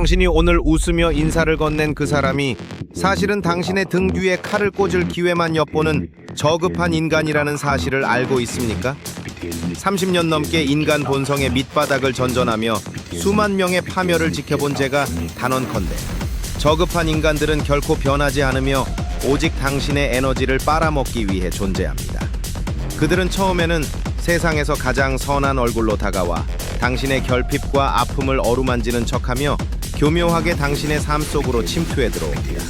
당신이 오늘 웃으며 인사를 건넨 그 사람이 사실은 당신의 등 뒤에 칼을 꽂을 기회만 엿보는 저급한 인간이라는 사실을 알고 있습니까? 30년 넘게 인간 본성의 밑바닥을 전전하며 수만 명의 파멸을 지켜본 제가 단언컨대 저급한 인간들은 결코 변하지 않으며 오직 당신의 에너지를 빨아먹기 위해 존재합니다. 그들은 처음에는 세상에서 가장 선한 얼굴로 다가와 당신의 결핍과 아픔을 어루만지는 척하며 교묘하게 당신의 삶 속으로 침투해 들어옵니다.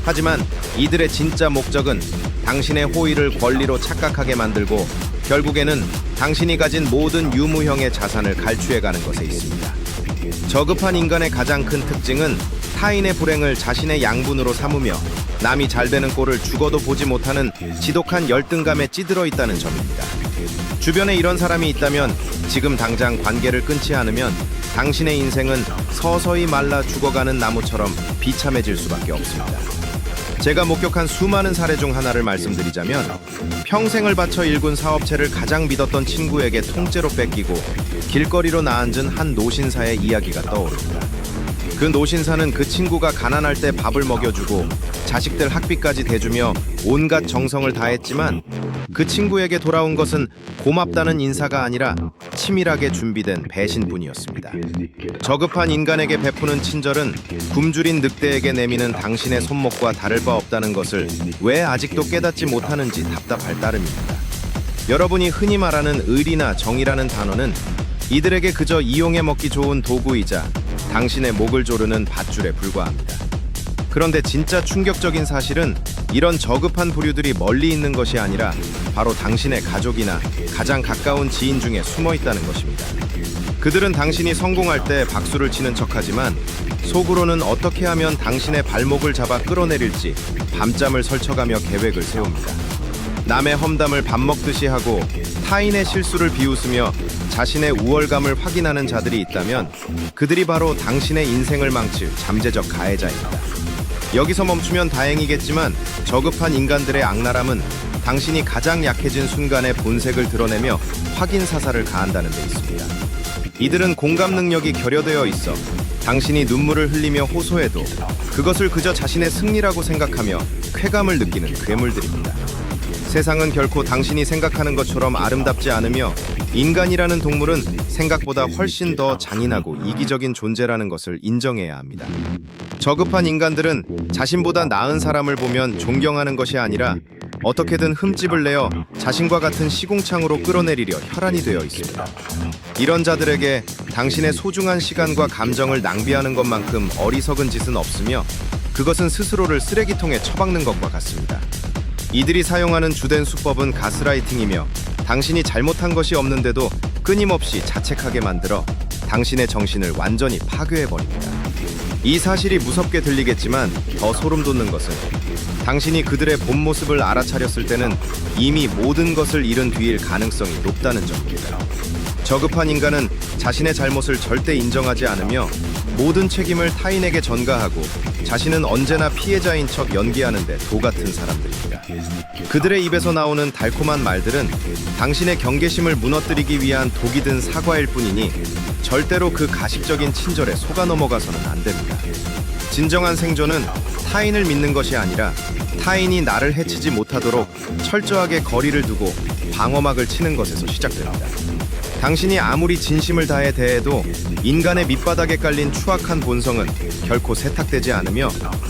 하지만 이들의 진짜 목적은 당신의 호의를 권리로 착각하게 만들고 결국에는 당신이 가진 모든 유무형의 자산을 갈취해가는 것에 있습니다. 저급한 인간의 가장 큰 특징은 타인의 불행을 자신의 양분으로 삼으며 남이 잘 되는 꼴을 죽어도 보지 못하는 지독한 열등감에 찌들어 있다는 점입니다. 주변에 이런 사람이 있다면 지금 당장 관계를 끊지 않으면 당신의 인생은 서서히 말라 죽어가는 나무처럼 비참해질 수밖에 없습니다. 제가 목격한 수많은 사례 중 하나를 말씀드리자면 평생을 바쳐 일군 사업체를 가장 믿었던 친구에게 통째로 뺏기고 길거리로 나앉은 한 노신사의 이야기가 떠오릅니다. 그 노신사는 그 친구가 가난할 때 밥을 먹여주고 자식들 학비까지 대주며 온갖 정성을 다했지만 그 친구에게 돌아온 것은 고맙다는 인사가 아니라 치밀하게 준비된 배신뿐이었습니다. 저급한 인간에게 베푸는 친절은 굶주린 늑대에게 내미는 당신의 손목과 다를 바 없다는 것을 왜 아직도 깨닫지 못하는지 답답할 따름입니다. 여러분이 흔히 말하는 의리나 정의라는 단어는 이들에게 그저 이용해 먹기 좋은 도구이자 당신의 목을 조르는 밧줄에 불과합니다. 그런데 진짜 충격적인 사실은 이런 저급한 부류들이 멀리 있는 것이 아니라 바로 당신의 가족이나 가장 가까운 지인 중에 숨어 있다는 것입니다. 그들은 당신이 성공할 때 박수를 치는 척하지만 속으로는 어떻게 하면 당신의 발목을 잡아 끌어내릴지 밤잠을 설쳐가며 계획을 세웁니다. 남의 험담을 밥 먹듯이 하고 타인의 실수를 비웃으며 자신의 우월감을 확인하는 자들이 있다면 그들이 바로 당신의 인생을 망칠 잠재적 가해자입니다. 여기서 멈추면 다행이겠지만 저급한 인간들의 악랄함은 당신이 가장 약해진 순간에 본색을 드러내며 확인 사살을 가한다는 데 있습니다. 이들은 공감 능력이 결여되어 있어 당신이 눈물을 흘리며 호소해도 그것을 그저 자신의 승리라고 생각하며 쾌감을 느끼는 괴물들입니다. 세상은 결코 당신이 생각하는 것처럼 아름답지 않으며 인간이라는 동물은 생각보다 훨씬 더 잔인하고 이기적인 존재라는 것을 인정해야 합니다. 저급한 인간들은 자신보다 나은 사람을 보면 존경하는 것이 아니라 어떻게든 흠집을 내어 자신과 같은 시궁창으로 끌어내리려 혈안이 되어 있습니다. 이런 자들에게 당신의 소중한 시간과 감정을 낭비하는 것만큼 어리석은 짓은 없으며 그것은 스스로를 쓰레기통에 처박는 것과 같습니다. 이들이 사용하는 주된 수법은 가스라이팅이며 당신이 잘못한 것이 없는데도 끊임없이 자책하게 만들어 당신의 정신을 완전히 파괴해버립니다. 이 사실이 무섭게 들리겠지만 더 소름 돋는 것은 당신이 그들의 본 모습을 알아차렸을 때는 이미 모든 것을 잃은 뒤일 가능성이 높다는 점입니다. 저급한 인간은 자신의 잘못을 절대 인정하지 않으며 모든 책임을 타인에게 전가하고 자신은 언제나 피해자인 척 연기하는 데 도같은 사람들입니다. 그들의 입에서 나오는 달콤한 말들은 당신의 경계심을 무너뜨리기 위한 독이 든 사과일 뿐이니 절대로 그 가식적인 친절에 속아 넘어가서는 안 됩니다. 진정한 생존은 타인을 믿는 것이 아니라 타인이 나를 해치지 못하도록 철저하게 거리를 두고 방어막을 치는 것에서 시작됩니다. 당신이 아무리 진심을 다해 대해도 인간의 밑바닥에 깔린 추악한 본성은 결코 세탁되지 않으며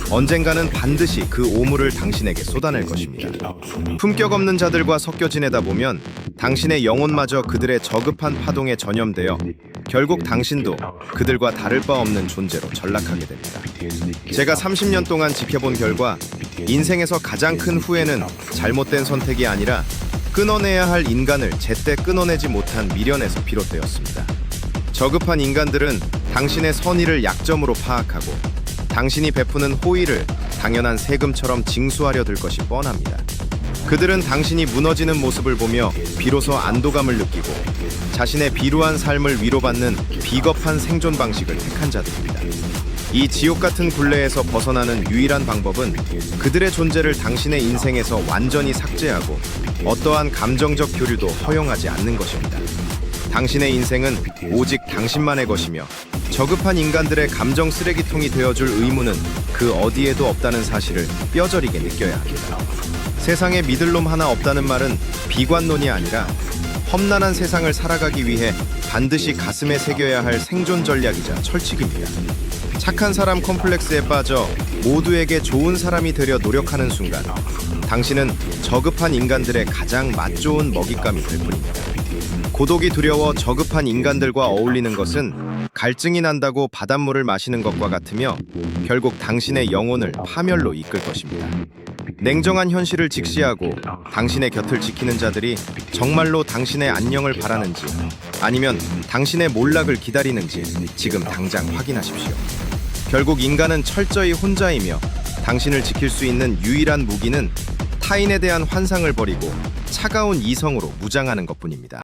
언젠가는 반드시 그 오물을 당신에게 쏟아낼 것입니다. 품격 없는 자들과 섞여 지내다 보면 당신의 영혼마저 그들의 저급한 파동에 전염되어 결국 당신도 그들과 다를 바 없는 존재로 전락하게 됩니다. 제가 30년 동안 지켜본 결과 인생에서 가장 큰 후회는 잘못된 선택이 아니라 끊어내야 할 인간을 제때 끊어내지 못한 미련에서 비롯되었습니다. 저급한 인간들은 당신의 선의를 약점으로 파악하고 당신이 베푸는 호의를 당연한 세금처럼 징수하려 들 것이 뻔합니다. 그들은 당신이 무너지는 모습을 보며 비로소 안도감을 느끼고 자신의 비루한 삶을 위로받는 비겁한 생존 방식을 택한 자들입니다. 이 지옥 같은 굴레에서 벗어나는 유일한 방법은 그들의 존재를 당신의 인생에서 완전히 삭제하고 어떠한 감정적 교류도 허용하지 않는 것입니다. 당신의 인생은 오직 당신만의 것이며 저급한 인간들의 감정 쓰레기통이 되어줄 의무는 그 어디에도 없다는 사실을 뼈저리게 느껴야 합니다. 세상에 믿을 놈 하나 없다는 말은 비관론이 아니라 험난한 세상을 살아가기 위해 반드시 가슴에 새겨야 할 생존 전략이자 철칙입니다. 착한 사람 컴플렉스에 빠져 모두에게 좋은 사람이 되려 노력하는 순간 당신은 저급한 인간들의 가장 맛좋은 먹잇감이 될 뿐입니다. 고독이 두려워 저급한 인간들과 어울리는 것은 갈증이 난다고 바닷물을 마시는 것과 같으며 결국 당신의 영혼을 파멸로 이끌 것입니다. 냉정한 현실을 직시하고 당신의 곁을 지키는 자들이 정말로 당신의 안녕을 바라는지 아니면 당신의 몰락을 기다리는지 지금 당장 확인하십시오. 결국 인간은 철저히 혼자이며 당신을 지킬 수 있는 유일한 무기는 타인에 대한 환상을 버리고 차가운 이성으로 무장하는 것뿐입니다.